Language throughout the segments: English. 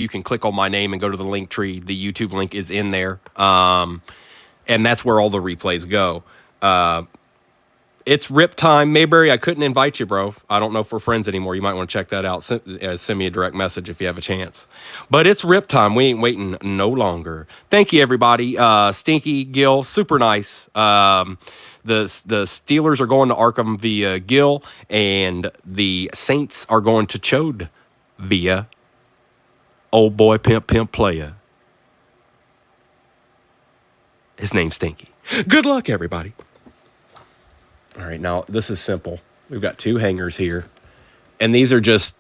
you can click on my name and go to the link tree. The YouTube link is in there. And that's where all the replays go. It's rip time. Mayberry, I couldn't invite you, bro. I don't know if we're friends anymore. You might want to check that out. Send me a direct message if you have a chance. But it's rip time. We ain't waiting no longer. Thank you, everybody. Stinky, Gil, super nice. The Steelers are going to Arkham via Gil, and the Saints are going to Chode via Old Boy Pimp Playa. His name's Stinky. Good luck, everybody. All right, now this is simple. We've got 2 hangers here, and these are just,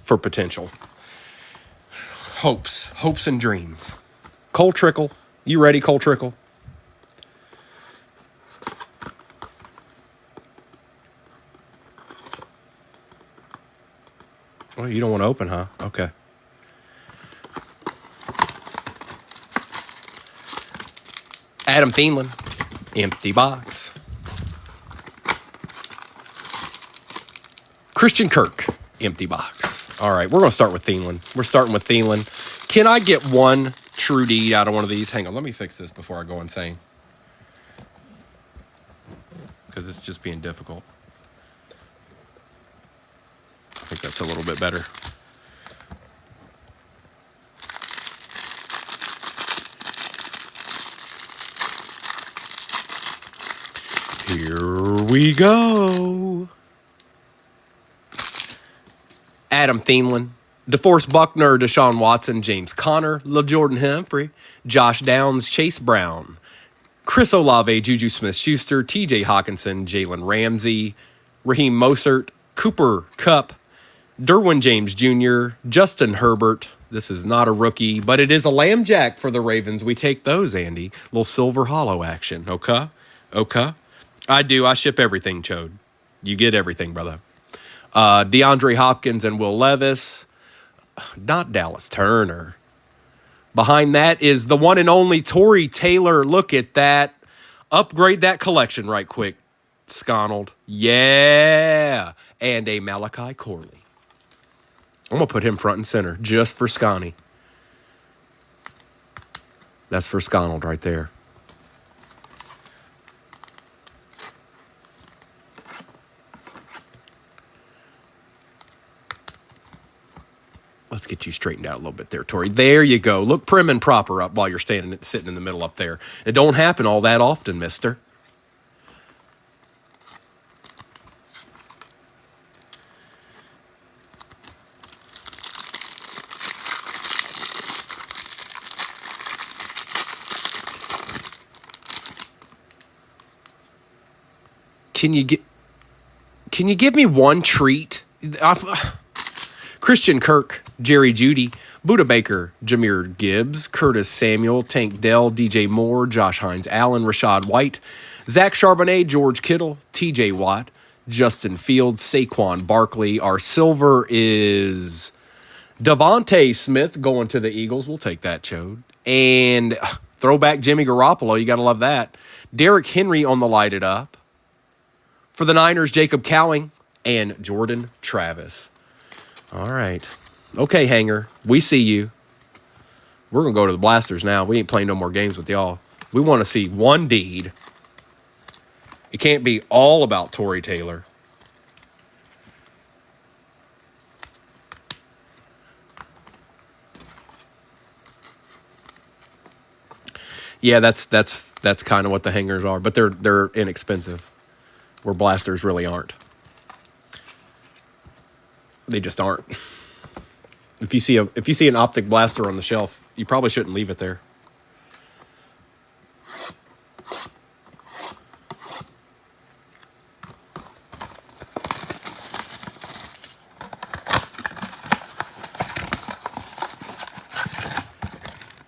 for potential. Hopes and dreams. Cole Trickle. You ready, Cole Trickle? Well, you don't want to open, huh? Okay. Adam Thielen. Empty box. Christian Kirk, empty box. All right, we're going to start with Thielen. We're starting with Thielen. Can I get one true deed out of one of these? Hang on, let me fix this before I go insane. Because it's just being difficult. I think that's a little bit better. Here we go. Adam Thielen, DeForest Buckner, Deshaun Watson, James Conner, LaJordan Humphrey, Josh Downs, Chase Brown, Chris Olave, Juju Smith-Schuster, TJ Hawkinson, Jalen Ramsey, Raheem Mostert, Cooper Kupp, Derwin James Jr., Justin Herbert. This is not a rookie, but it is a lamb jack for the Ravens. We take those, Andy. Little silver hollow action. Okay? I do. I ship everything, Chode. You get everything, brother. DeAndre Hopkins and Will Levis. Not Dallas Turner. Behind that is the one and only Tory Taylor. Look at that. Upgrade that collection right quick, Sconald. Yeah. And a Malachi Corley. I'm going to put him front and center just for Scotty. That's for Sconald right there. Let's get you straightened out a little bit there, Tori. There you go. Look prim and proper up while you're sitting in the middle up there. It don't happen all that often, mister. Can you give me one treat? Christian Kirk, Jerry Jeudy, Buda Baker, Jahmyr Gibbs, Curtis Samuel, Tank Dell, DJ Moore, Josh Hines Allen, Rashad White, Zach Charbonnet, George Kittle, TJ Watt, Justin Fields, Saquon Barkley. Our silver is Devontae Smith going to the Eagles. We'll take that, Chode. And throwback Jimmy Garoppolo. You got to love that. Derrick Henry on the light it up. For the Niners, Jacob Cowing and Jordan Travis. All right. Okay, Hanger. We see you. We're going to go to the Blasters now. We ain't playing no more games with y'all. We want to see one deed. It can't be all about Tory Taylor. Yeah, that's kind of what the hangers are, but they're inexpensive. Where Blasters really aren't. They just aren't. If you see an optic blaster on the shelf, you probably shouldn't leave it there.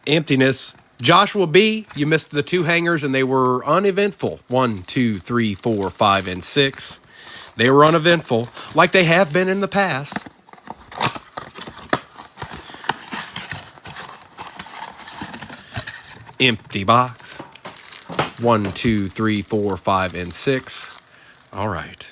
Emptiness. Joshua B., you missed the 2 hangers, and they were uneventful. 1, 2, 3, 4, 5, and 6. They were uneventful, like they have been in the past. Empty box. 1, 2, 3, 4, 5, and 6. All right.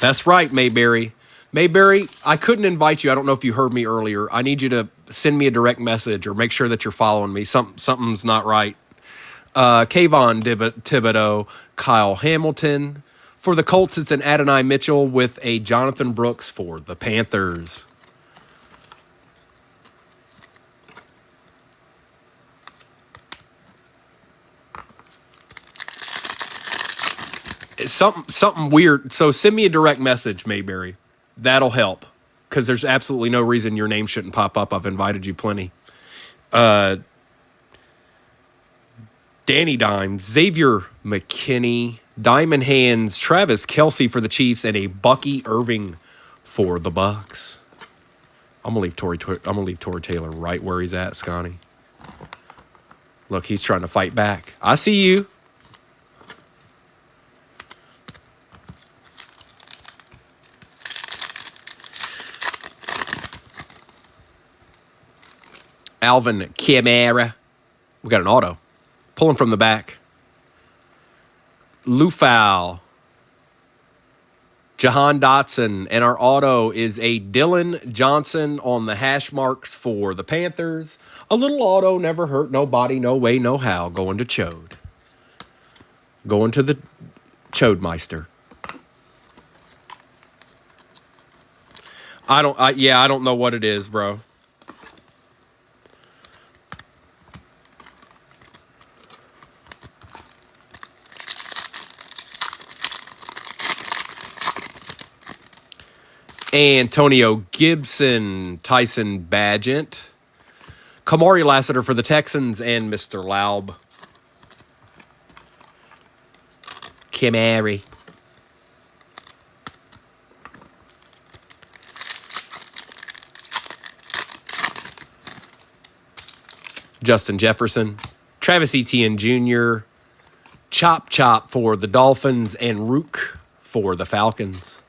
That's right, Mayberry. Mayberry, I couldn't invite you. I don't know if you heard me earlier. I need you to send me a direct message or make sure that you're following me. Something's not right. Kayvon Thibodeau, Kyle Hamilton. For the Colts, it's an Adonai Mitchell with a Jonathan Brooks for the Panthers. It's something weird. So send me a direct message, Mayberry. That'll help. Because there's absolutely no reason your name shouldn't pop up. I've invited you plenty. Danny Dimes, Xavier McKinney, Diamond Hands, Travis Kelce for the Chiefs, and a Bucky Irving for the Bucks. I'm gonna leave Tory Taylor right where he's at, Scotty. Look, he's trying to fight back. I see you. Alvin Kamara. We got an auto. Pulling from the back. Lufau. Jahan Dotson. And our auto is a Dylan Johnson on the hash marks for the Panthers. A little auto, never hurt nobody, no way, no how. Going to Chode. Going to the Chodemeister. I don't know what it is, bro. Antonio Gibson, Tyson Bagent, Kamari Lassiter for the Texans, and Mr. Laub. Kamari. Justin Jefferson, Travis Etienne Jr., Chop for the Dolphins, and Rook for the Falcons.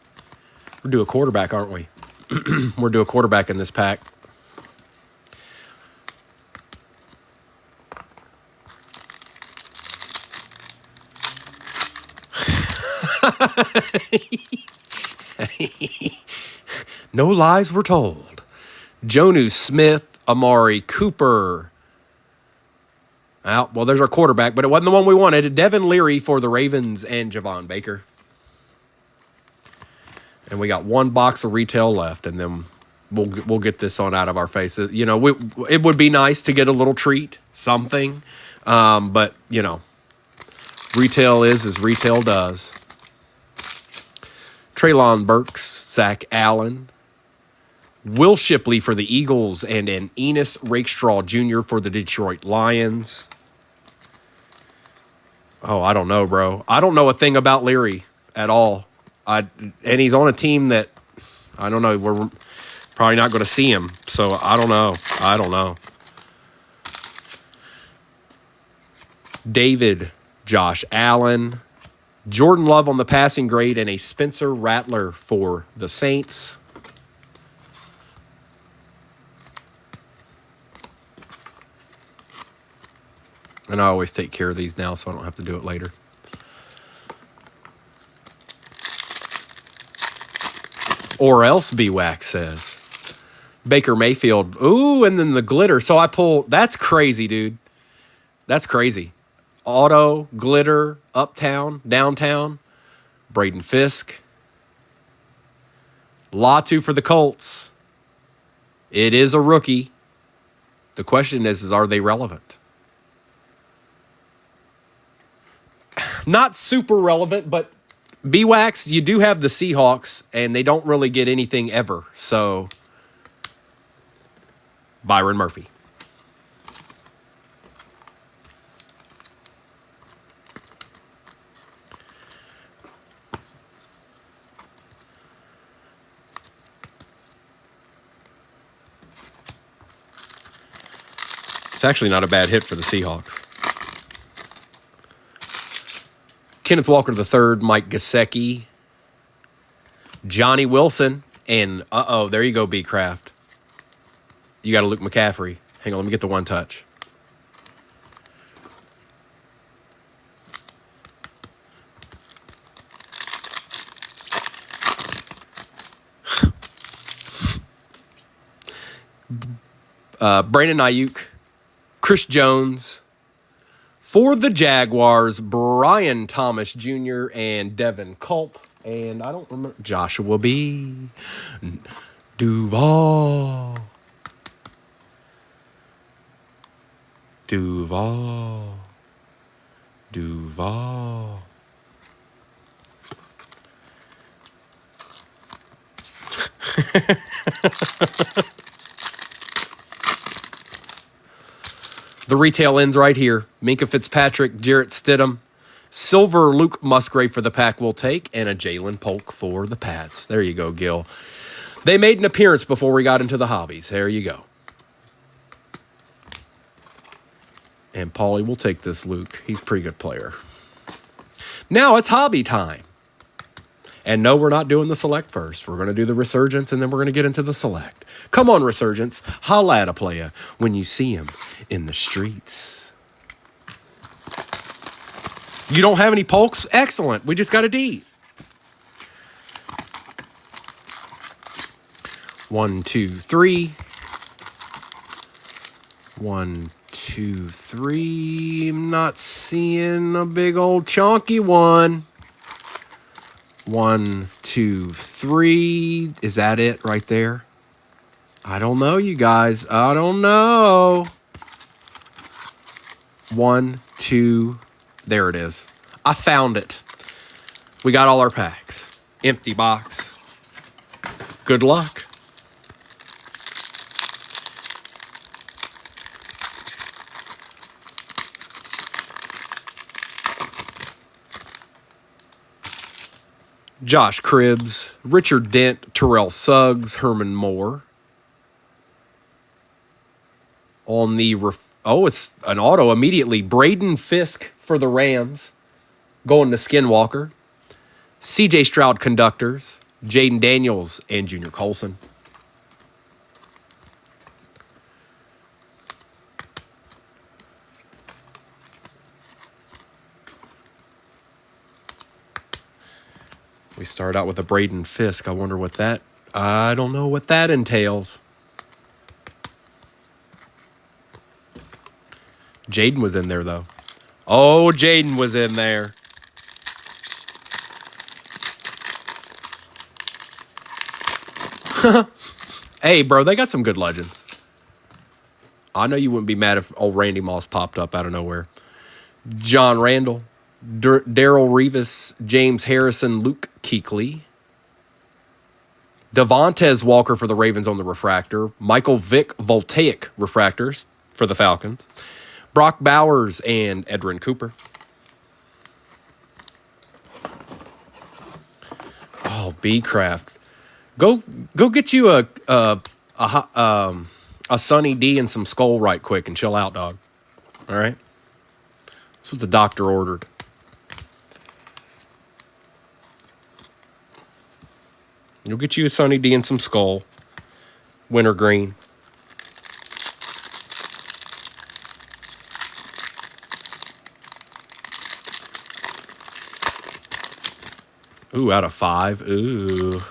We're due a quarterback, aren't we? We're due a quarterback in this pack. No lies were told. Jonnu Smith, Amari Cooper. Well, there's our quarterback, but it wasn't the one we wanted. Devin Leary for the Ravens and Javon Baker. And we got one box of retail left, and then we'll get this on out of our faces. You know, it would be nice to get a little treat, something. But, you know, retail is as retail does. Treylon Burks, Zach Allen, Will Shipley for the Eagles, and an Enos Rakestraw Jr. for the Detroit Lions. Oh, I don't know, bro. I don't know a thing about Leary at all. And he's on a team that, I don't know, we're probably not going to see him. So, I don't know. David, Josh Allen, Jordan Love on the passing grade, and a Spencer Rattler for the Saints. And I always take care of these now so I don't have to do it later. Or else, B-Wax says. Baker Mayfield. Ooh, and then the glitter. So I pull. That's crazy, dude. That's crazy. Auto, glitter, uptown, downtown. Braden Fisk. Latu for the Colts. It is a rookie. The question is are they relevant? Not super relevant, but B-Wax, you do have the Seahawks, and they don't really get anything ever. So, Byron Murphy. It's actually not a bad hit for the Seahawks. Kenneth Walker III, Mike Gesicki, Johnny Wilson, and there you go, B-Craft. You got a Luke McCaffrey. Hang on, let me get the one touch. Brandon Ayuk, Chris Jones. For the Jaguars, Brian Thomas Jr. and Devin Culp. And I don't remember. Joshua B. Duval. The retail ends right here. Minka Fitzpatrick, Jarrett Stidham, silver Luke Musgrave for the Pack will take, and a Jalen Polk for the Pats. There you go, Gil. They made an appearance before we got into the hobbies. There you go. And Paulie will take this, Luke. He's a pretty good player. Now it's hobby time. And no, we're not doing the select first. We're going to do the resurgence, and then we're going to get into the select. Come on, resurgence. Holla at a playa when you see him in the streets. You don't have any Polks? Excellent. We just got a D. 1, 2, 3. 1, 2, 3. I'm not seeing a big old chunky one. 1, 2, 3. Is that it right there? I don't know, you guys. I don't know. 1, 2. There it is. I found it. We got all our packs. Empty box. Good luck. Josh Cribbs, Richard Dent, Terrell Suggs, Herman Moore. On the, it's an auto immediately. Braden Fisk for the Rams, going to Skinwalker. C.J. Stroud Conductors, Jaden Daniels, and Junior Colson. We start out with a Braden Fisk. I wonder what that... I don't know what that entails. Jaden was in there, though. Oh, Jaden was in there. Hey, bro, they got some good legends. I know you wouldn't be mad if old Randy Moss popped up out of nowhere. John Randall, Darrell Revis, James Harrison, Luke Kuechly. Devontae Walker for the Ravens on the refractor. Michael Vick Voltaic refractors for the Falcons. Brock Bowers and Edwin Cooper. Oh, B-Craft. Go get you a Sunny D and some Skull right quick and chill out, dog. All right? That's what the doctor ordered. You'll get you a Sunny D and some Skull. Wintergreen. Ooh, out of 5. Ooh.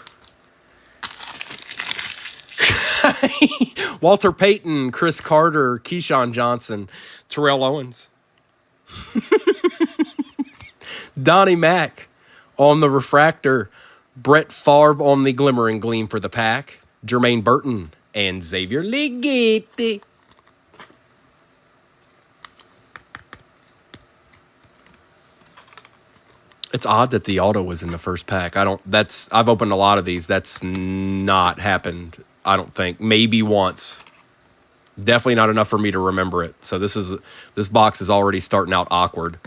Walter Payton, Chris Carter, Keyshawn Johnson, Terrell Owens. Donnie Mack on the refractor. Brett Favre on the Glimmering Gleam for the Pack. Jermaine Burton and Xavier Legette. It's odd that the auto was in the first pack. I've opened a lot of these. That's not happened, I don't think. Maybe once. Definitely not enough for me to remember it. So this box is already starting out awkward.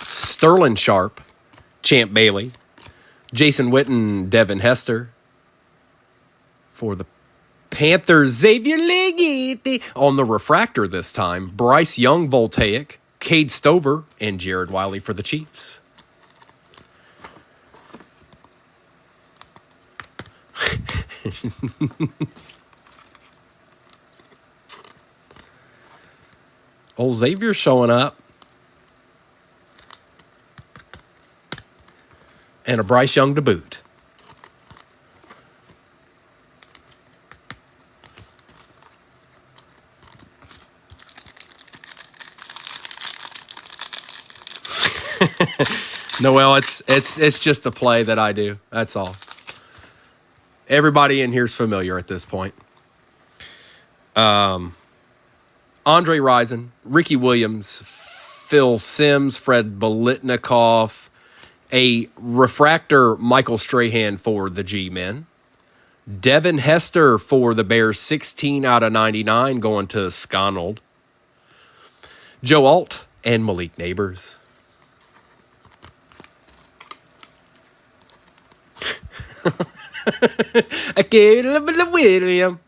Sterling Sharp, Champ Bailey, Jason Witten, Devin Hester. For the Panthers, Xavier Legette. On the refractor this time, Bryce Young, Voltaic, Cade Stover, and Jared Wiley for the Chiefs. Old Xavier's showing up. And a Bryce Young to boot. No, well, it's just a play that I do. That's all. Everybody in here's familiar at this point. Andre Rison, Ricky Williams, Phil Simms, Fred Bolitnikoff, a refractor Michael Strahan for the G-Men. Devin Hester for the Bears, 16 out of 99 going to Sconald. Joe Alt and Malik Neighbors. I get a little bit of William.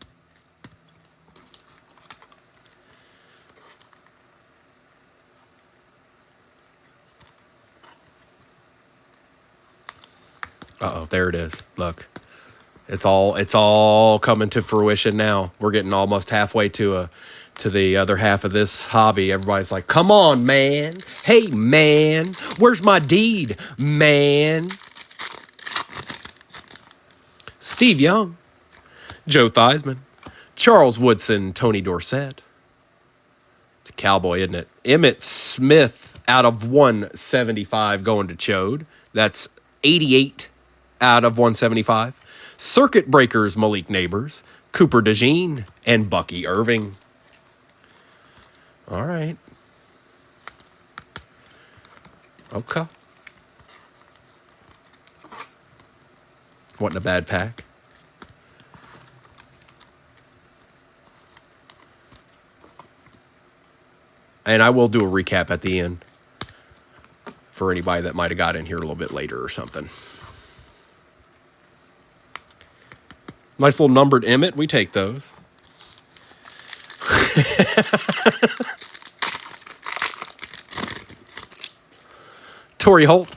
Uh-oh, there it is. Look. It's all coming to fruition now. We're getting almost halfway to the other half of this hobby. Everybody's like, "Come on, man. Hey, man. Where's my deed, man?" Steve Young, Joe Theismann, Charles Woodson, Tony Dorsett. It's a cowboy, isn't it? Emmett Smith out of 175 going to Chode. That's 88 out of 175. Circuit Breakers, Malik Neighbors, Cooper DeJean, and Bucky Irving. All right. Okay. Wasn't a bad pack. And I will do a recap at the end for anybody that might have got in here a little bit later or something. Nice little numbered Emmett. We take those. Torrey Holt,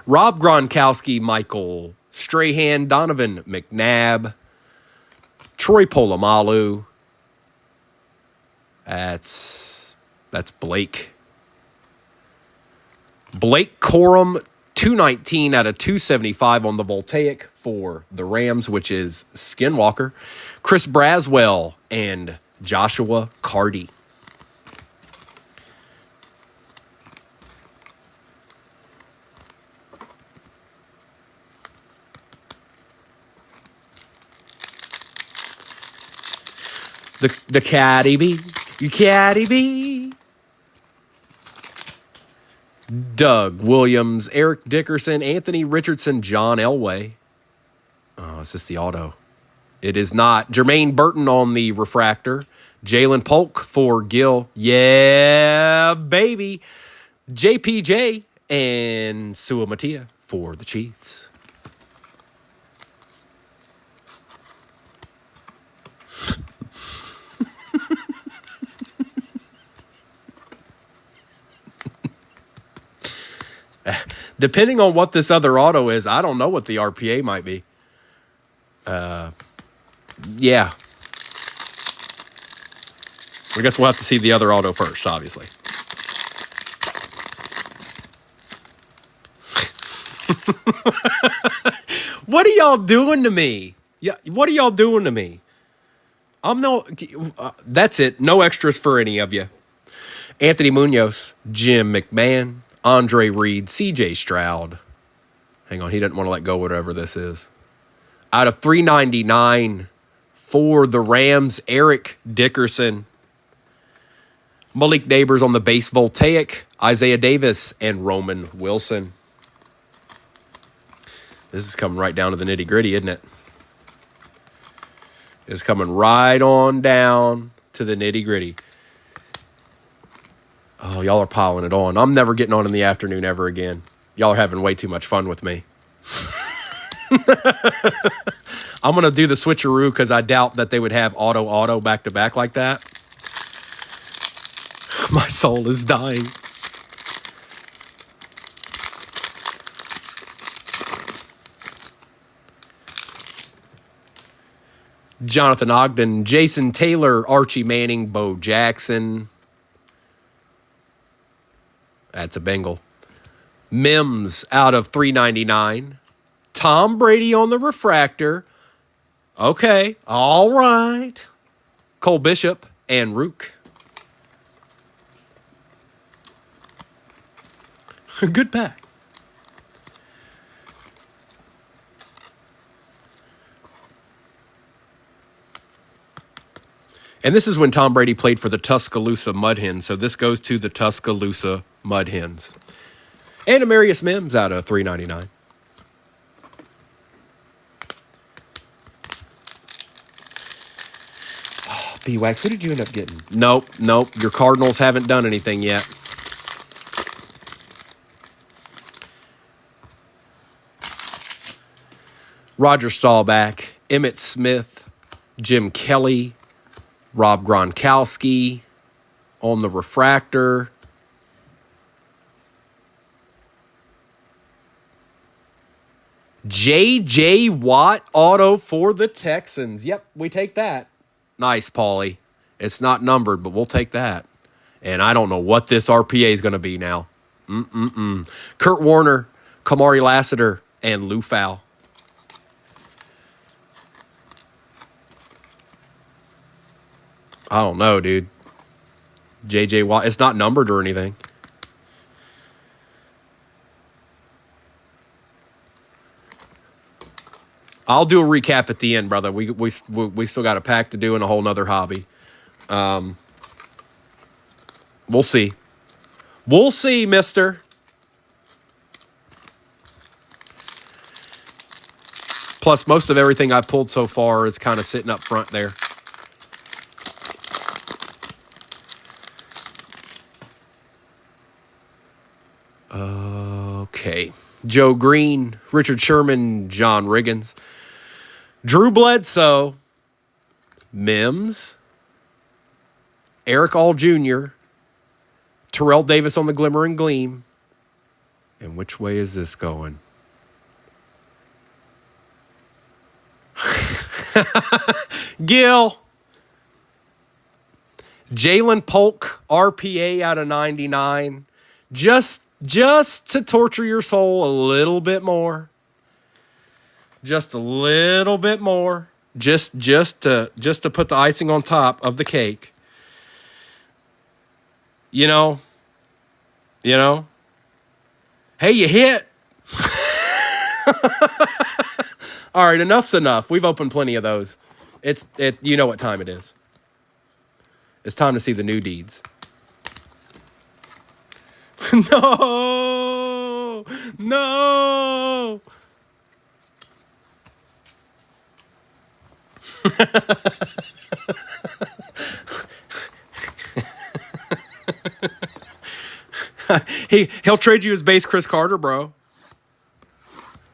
Rob Gronkowski, Michael Strahan, Donovan McNabb, Troy Polamalu. That's Blake. Blake Corum, 219 out of 275 on the Voltaic for the Rams, which is Skinwalker. Chris Braswell and Joshua Cardi. The Caddy B. Caddy B. Doug Williams, Eric Dickerson, Anthony Richardson, John Elway. Oh, is this the auto? It is not. Jermaine Burton on the refractor. Jalen Polk for Gil. Yeah, baby. JPJ and Sua Matia for the Chiefs. Depending on what this other auto is, I don't know what the RPA might be. Yeah. I guess we'll have to see the other auto first, obviously. What are y'all doing to me? Yeah, what are y'all doing to me? That's it. No extras for any of you. Anthony Munoz, Jim McMahon, Andre Reed, CJ Stroud. Hang on, he doesn't want to let go whatever this is. Out of 399 for the Rams, Eric Dickerson. Malik Neighbors on the base Voltaic, Isaiah Davis, and Roman Wilson. This is coming right down to the nitty-gritty, isn't it? It's coming right on down to the nitty-gritty. Oh, y'all are piling it on. I'm never getting on in the afternoon ever again. Y'all are having way too much fun with me. I'm going to do the switcheroo because I doubt that they would have auto back-to-back like that. My soul is dying. Jonathan Ogden, Jason Taylor, Archie Manning, Bo Jackson. That's a Bengal. Mims out of 399. Tom Brady on the refractor. Okay, all right. Cole Bishop and Rook. Good pack. And this is when Tom Brady played for the Tuscaloosa Mudhens. So this goes to the Tuscaloosa Mudhens. And Amarius Mims out of 399. Oh, B-Wax, who did you end up getting? Nope. Your Cardinals haven't done anything yet. Roger Staubach, Emmitt Smith, Jim Kelly, Rob Gronkowski on the refractor. J.J. Watt auto for the Texans. Yep, we take that. Nice, Paulie. It's not numbered, but we'll take that. And I don't know what this RPA is going to be now. Kurt Warner, Kamari Lassiter, and Lou Fowl. I don't know, dude. J.J. Watt. It's not numbered or anything. I'll do a recap at the end, brother. We still got a pack to do and a whole nother hobby. We'll see. We'll see, mister. Plus, most of everything I pulled so far is kind of sitting up front there. Okay. Joe Green, Richard Sherman, John Riggins, Drew Bledsoe, Mims, Eric All Jr., Terrell Davis on the Glimmer and Gleam. And which way is this going? Gil. Jalen Polk, RPA out of 99. Just to torture your soul a little bit more. Just a little bit more. Just to put the icing on top of the cake. You know. Hey, you hit. All right, enough's enough. We've opened plenty of those. You know what time it is. It's time to see the new deeds. No. He'll trade you his base Chris Carter, bro.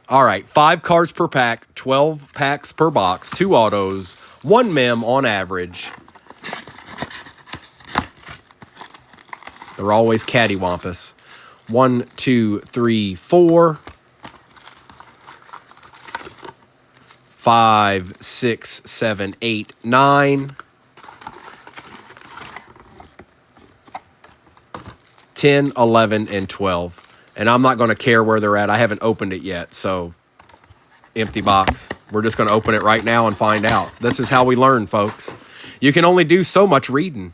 All right, 5 cards per pack, 12 packs per box, 2 autos, 1 mem on average. They're always cattywampus. 1, 2, 3, 4, 5, 6, 7, 8, 9, 10, 11, and 12. And I'm not going to care where they're at. I haven't opened it yet, so empty box. We're just going to open it right now and find out. This is how we learn, folks. You can only do so much reading.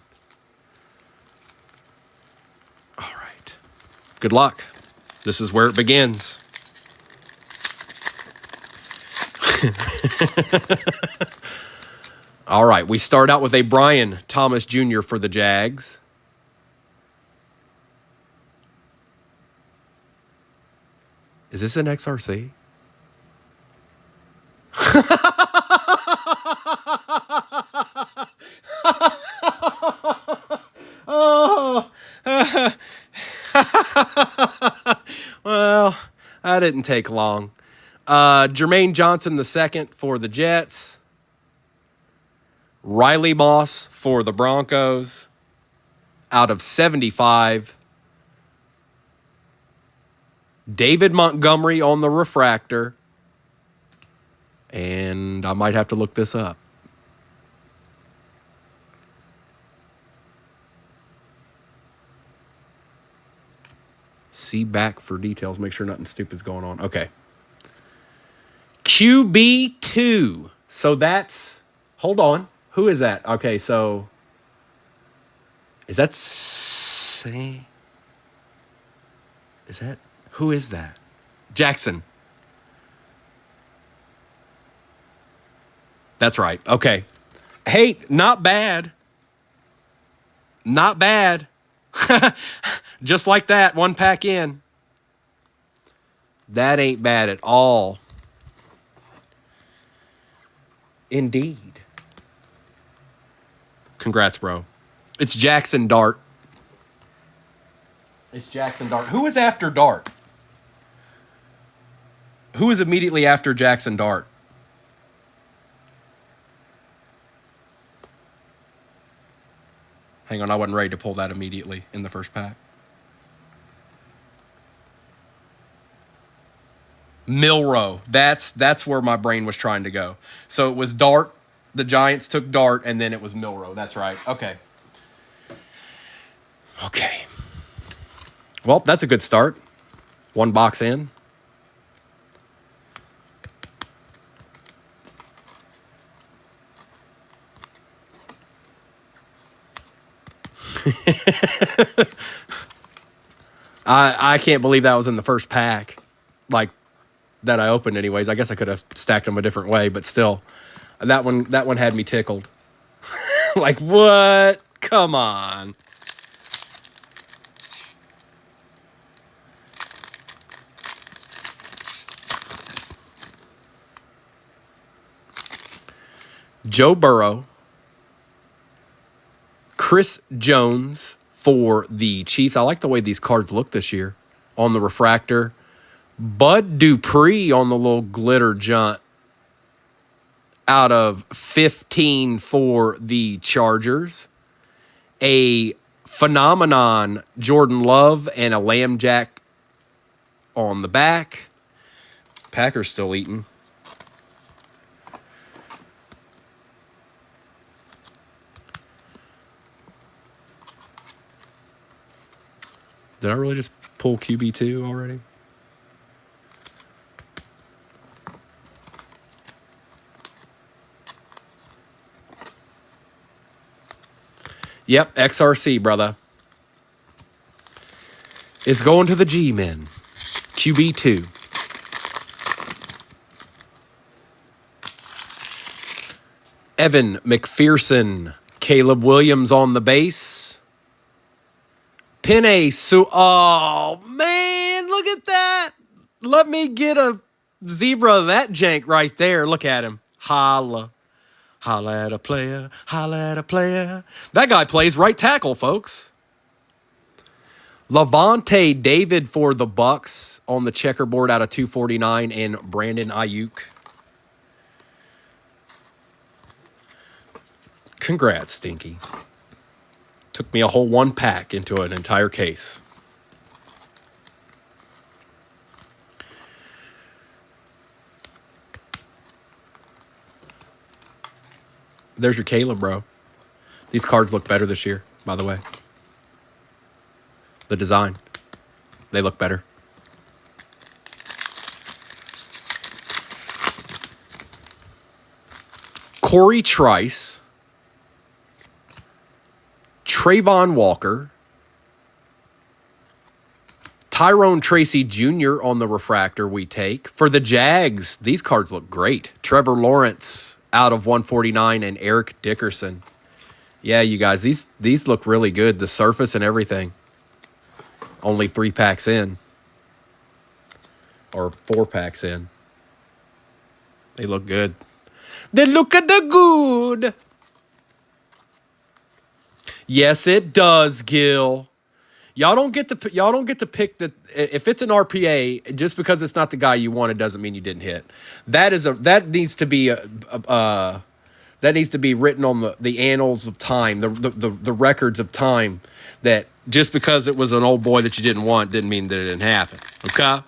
All right. Good luck. This is where it begins. All right. We start out with a Brian Thomas Jr. for the Jags. Is this an XRC? Oh. Well, that didn't take long. Jermaine Johnson II for the Jets. Riley Moss for the Broncos. Out of 75. David Montgomery on the refractor. And I might have to look this up. See back for details. Make sure nothing stupid's going on. Okay. QB2. So that's... Hold on. Who is that? Okay, so... Is that... Is that... Who is that? Jackson. That's right. Okay. Hey, not bad. Not bad. Just like that, one pack in. That ain't bad at all. Indeed. Congrats, bro. It's Jackson Dart. It's Jackson Dart. Who is after Dart? Who is immediately after Jackson Dart? Hang on, I wasn't ready to pull that immediately in the first pack. Milrow. That's where my brain was trying to go. So it was Dart. The Giants took Dart, and then it was Milrow. That's right. Okay. Okay. Well, that's a good start. One box in. I can't believe that was in the first pack, like that I opened. Anyways, I guess I could have stacked them a different way, but still, that one had me tickled. Like what? Come on. Joe Burrow. Chris Jones for the Chiefs. I like the way these cards look this year on the refractor. Bud Dupree on the little glitter junt out of 15 for the Chargers. A phenomenon Jordan Love and a Lamb Jack on the back. Packers still eating. Did I really just pull QB2 already? Yep, XRC, brother. It's going to the G-Men. QB2. Evan McPherson. Caleb Williams on the base. Penei Sewell. Oh, man, look at that. Let me get a zebra of that jank right there. Look at him. Holla. Holla at a player. Holla at a player. That guy plays right tackle, folks. Levante David for the Bucks on the checkerboard out of 249 and Brandon Ayuk. Congrats, Stinky. Took me a whole one pack into an entire case. There's your Caleb, bro. These cards look better this year, by the way. The design. They look better. Corey Trice. Trayvon Walker. Tyrone Tracy Jr. on the refractor we take. For the Jags, these cards look great. Trevor Lawrence out of 149 and Eric Dickerson. Yeah, you guys, these look really good. The surface and everything. Only 3 packs in. Or 4 packs in. They look good. They look at the good. Yes, it does, Gil. Y'all don't get to pick the if it's an RPA just because it's not the guy you wanted doesn't mean you didn't hit. That needs to be written on the annals of time, the records of time, that just because it was an old boy that you didn't want didn't mean that it didn't happen. Okay.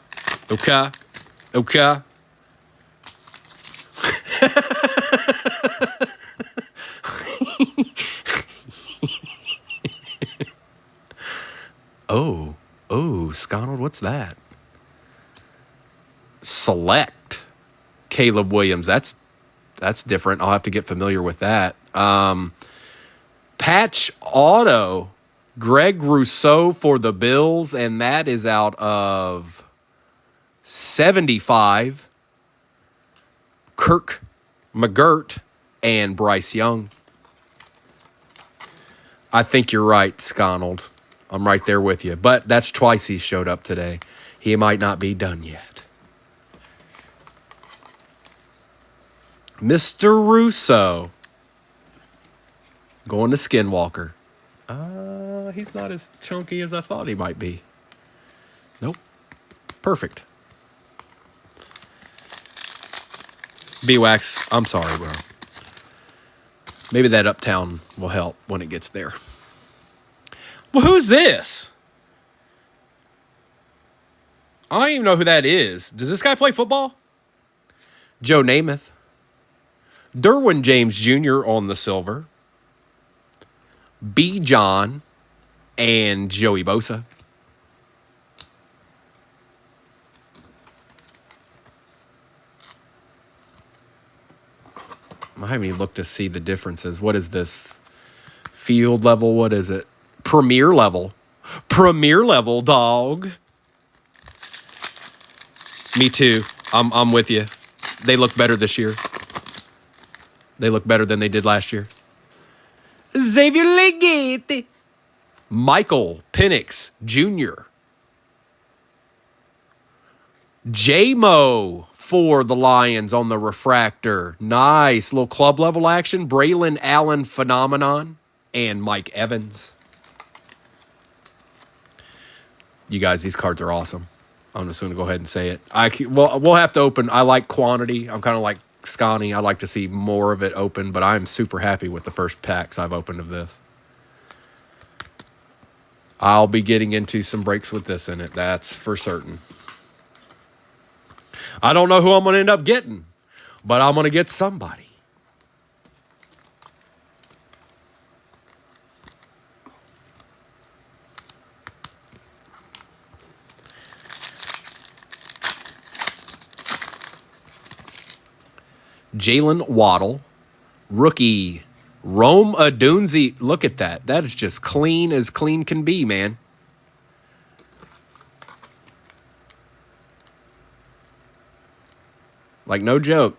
Oh, Sconald What's that? Select. Caleb Williams. That's different. I'll have to get familiar with that. Patch auto. Greg Rousseau for the Bills, and that is out of 75. Kirk McGirt and Bryce Young. I think you're right, Sconald. I'm right there with you. But that's twice he showed up today. He might not be done yet. Mr. Russo. Going to Skinwalker. He's not as chunky as I thought he might be. Nope. Perfect. B-Wax, I'm sorry, bro. Maybe that Uptown will help when it gets there. Well, who's this? I don't even know who that is. Does this guy play football? Joe Namath. Derwin James Jr. on the silver. B. John and Joey Bosa. I haven't even looked to see the differences. What is this? Field level? What is it? Premier level. Premier level, dog. Me too. I'm with you. They look better this year. They look better than they did last year. Xavier Legate. Michael Penix Jr. J-Mo for the Lions on the refractor. Nice. Little club level action. Braylon Allen phenomenon. And Mike Evans. You guys, these cards are awesome. I'm just going to go ahead and say it. We'll have to open. I like quantity. I'm kind of like Scotty. I like to see more of it open, but I'm super happy with the first packs I've opened of this. I'll be getting into some breaks with this in it. That's for certain. I don't know who I'm going to end up getting, but I'm going to get somebody. Jalen Waddle, rookie, Rome Odunze. Look at that. That is just clean as clean can be, man. Like, no joke.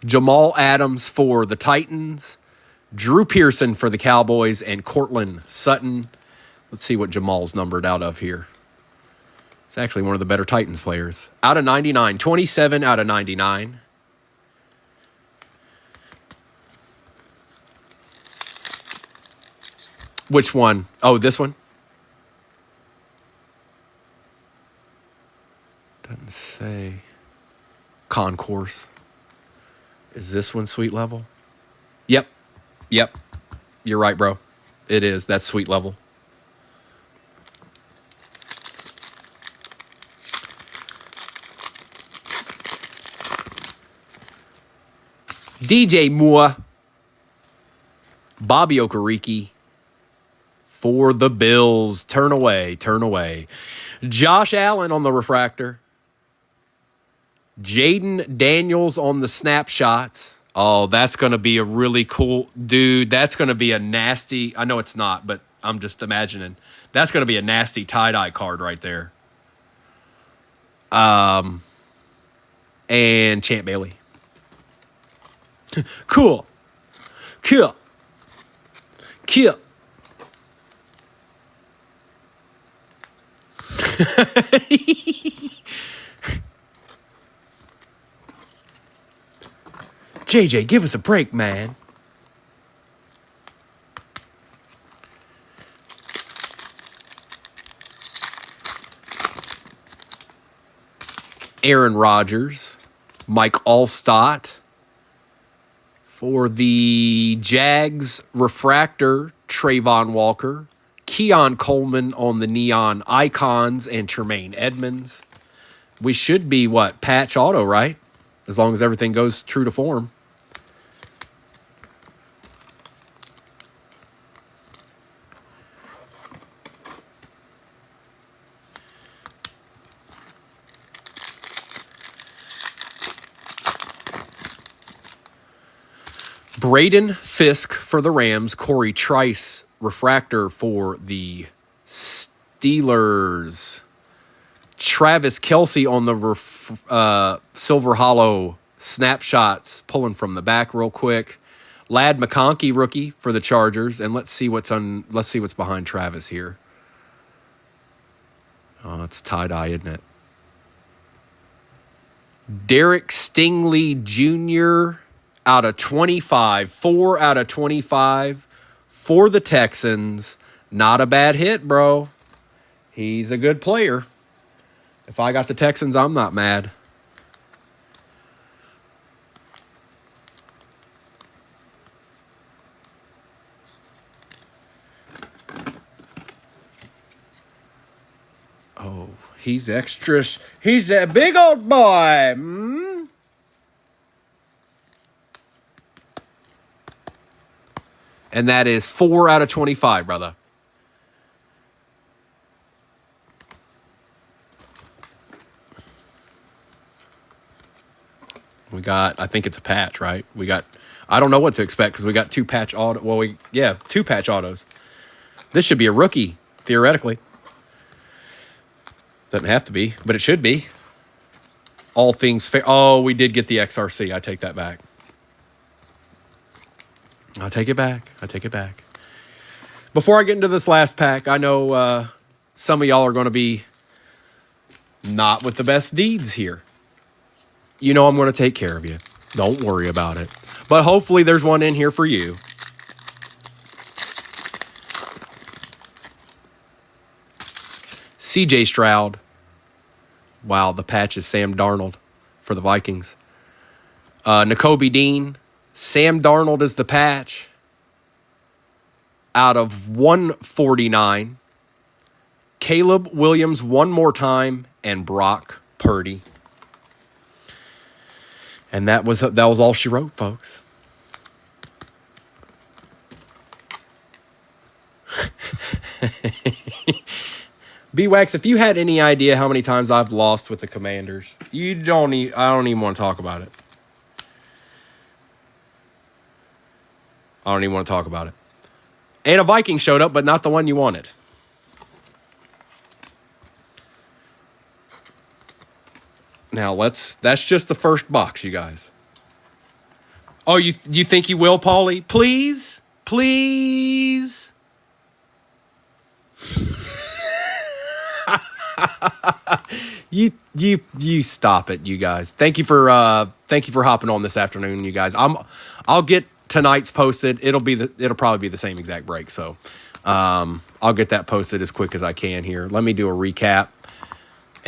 Jamal Adams for the Titans, Drew Pearson for the Cowboys, and Cortland Sutton. Let's see what Jamal's numbered out of here. It's actually one of the better Titans players. Out of 99. 27 out of 99. Which one? Oh, this one? Doesn't say. Concourse. Is this one sweet level? Yep. Yep. You're right, bro. It is. That's sweet level. DJ Moore, Bobby Okereke for the Bills. Turn away, turn away. Josh Allen on the refractor. Jaden Daniels on the snapshots. Oh, that's going to be a really cool... Dude, that's going to be a nasty... I know it's not, but I'm just imagining. That's going to be a nasty tie-dye card right there. And Champ Bailey. Cool. Cool. Cool. JJ, give us a break, man. Aaron Rodgers, Mike Allstott. For the Jags refractor, Trayvon Walker, Keon Coleman on the neon icons, and Tremaine Edmonds. We should be, patch auto, right? As long as everything goes true to form. Braden Fisk for the Rams. Corey Trice, refractor for the Steelers. Travis Kelce on the Silver Hollow snapshots, pulling from the back real quick. Ladd McConkey, rookie for the Chargers. And let's see what's behind Travis here. Oh, it's tie-dye, isn't it? Derek Stingley Jr. out of 25. 4 out of 25 for the Texans. Not a bad hit, bro. He's a good player. If I got the Texans, I'm not mad. Oh, he's extra. He's a big old boy. And that is 4 out of 25, brother. We got, I think it's a patch, right? We got, I don't know what to expect because we got 2 patch auto. Well, 2 patch autos. This should be a rookie, theoretically. Doesn't have to be, but it should be. All things fair. Oh, we did get the XRC. I take that back. I'll take it back. Before I get into this last pack, I know some of y'all are going to be not with the best deeds here. You know I'm going to take care of you. Don't worry about it. But hopefully there's one in here for you. CJ Stroud. Wow, the patch is Sam Darnold for the Vikings. Nakobe Dean. Sam Darnold is the patch. Out of 149. Caleb Williams one more time. And Brock Purdy. And that was all she wrote, folks. B-Wax, if you had any idea how many times I've lost with the Commanders, I don't even want to talk about it. I don't even want to talk about it. And a Viking showed up, but not the one you wanted. Now, that's just the first box, you guys. Oh, you think you will, Paulie? Please? Please? You stop it, you guys. Thank you for hopping on this afternoon, you guys. I'll get tonight's posted. It'll probably be the same exact break, so I'll get that posted as quick as I can here. Let me do a recap.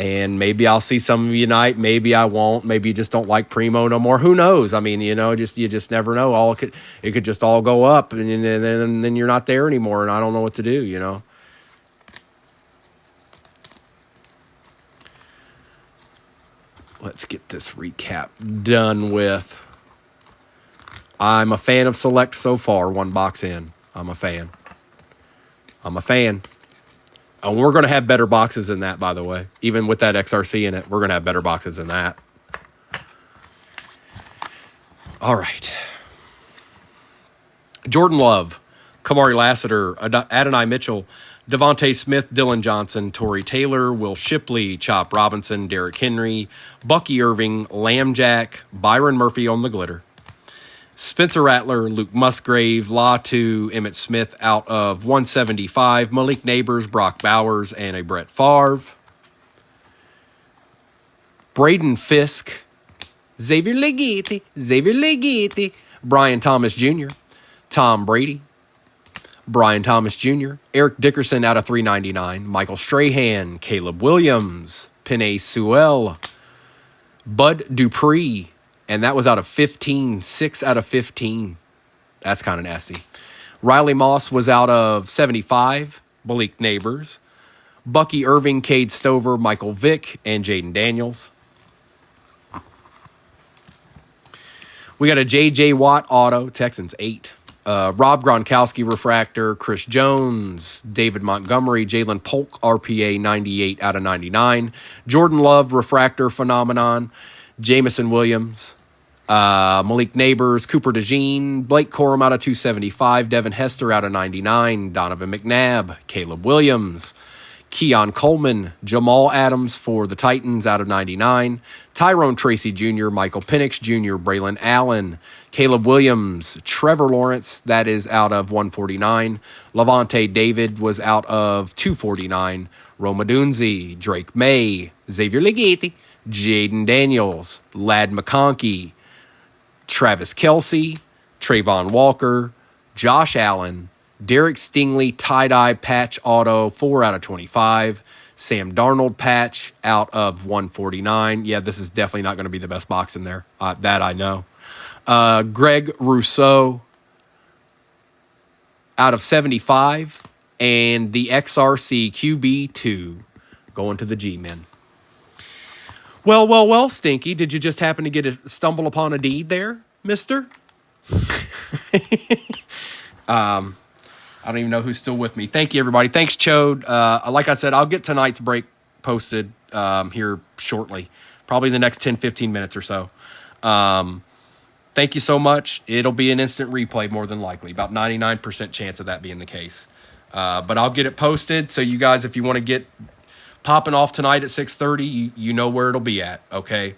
And maybe I'll see some of you tonight. Maybe I won't. Maybe you just don't like Primo no more. Who knows? I mean, you just never know. It could just all go up, and then you're not there anymore, and I don't know what to do. You know. Let's get this recap done with. I'm a fan of Select so far. 1 box in. I'm a fan. And we're going to have better boxes than that, by the way. Even with that XRC in it, we're going to have better boxes than that. All right. Jordan Love, Kamari Lassiter, Adonai Mitchell, Devontae Smith, Dylan Johnson, Torrey Taylor, Will Shipley, Chop Robinson, Derrick Henry, Bucky Irving, Lambjack, Byron Murphy on the glitter. Spencer Rattler, Luke Musgrave, Latu, Emmitt Smith out of 175, Malik Neighbors, Brock Bowers, and a Brett Favre. Braden Fisk, Xavier Leggett, Brian Thomas Jr., Tom Brady, Brian Thomas Jr., Eric Dickerson out of 399, Michael Strahan, Caleb Williams, Penei Sewell, Bud Dupree, and that was out of 15, 6 out of 15. That's kind of nasty. Riley Moss was out of 75, Malik Neighbors, Bucky Irving, Cade Stover, Michael Vick, and Jaden Daniels. We got a J.J. Watt auto, Texans 8. Rob Gronkowski refractor, Chris Jones, David Montgomery, Jalen Polk RPA 98 out of 99. Jordan Love refractor phenomenon, Jamison Williams, Malik Neighbors, Cooper DeJean, Blake Corum out of 275, Devin Hester out of 99, Donovan McNabb, Caleb Williams, Keon Coleman, Jamal Adams for the Titans out of 99, Tyrone Tracy Jr., Michael Penix Jr., Braylon Allen, Caleb Williams, Trevor Lawrence, that is out of 149, Levante David was out of 249, Roma Dunzi, Drake May, Xavier Leggett, Jaden Daniels, Ladd McConkey, Travis Kelce, Trayvon Walker, Josh Allen, Derek Stingley, tie-dye patch auto, 4 out of 25. Sam Darnold patch out of 149. Yeah, this is definitely not going to be the best box in there. That I know. Greg Rousseau out of 75. And the XRC QB2 going to the G-Men. Well, Stinky, did you just happen to stumble upon a deed there, mister? I don't even know who's still with me. Thank you, everybody. Thanks, Chode. Like I said, I'll get tonight's break posted here shortly, probably the next 10, 15 minutes or so. Thank you so much. It'll be an instant replay more than likely, about 99% chance of that being the case. But I'll get it posted, so you guys, if you want to get popping off tonight at 6:30, you know where it'll be at, okay?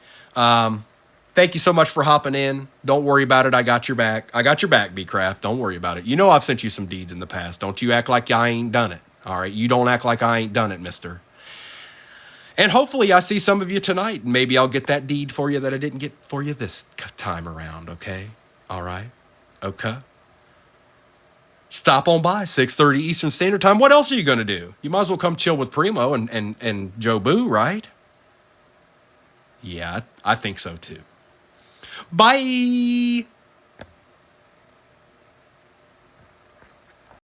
Thank you so much for hopping in. Don't worry about it. I got your back. I got your back, B-Craft. Don't worry about it. You know I've sent you some deeds in the past. Don't you act like I ain't done it, all right? You don't act like I ain't done it, mister. And hopefully I see some of you tonight. Maybe I'll get that deed for you that I didn't get for you this time around, okay? All right? Okay? Stop on by, 6:30 Eastern Standard Time. What else are you going to do? You might as well come chill with Primo and Joe Boo, right? Yeah, I think so too. Bye!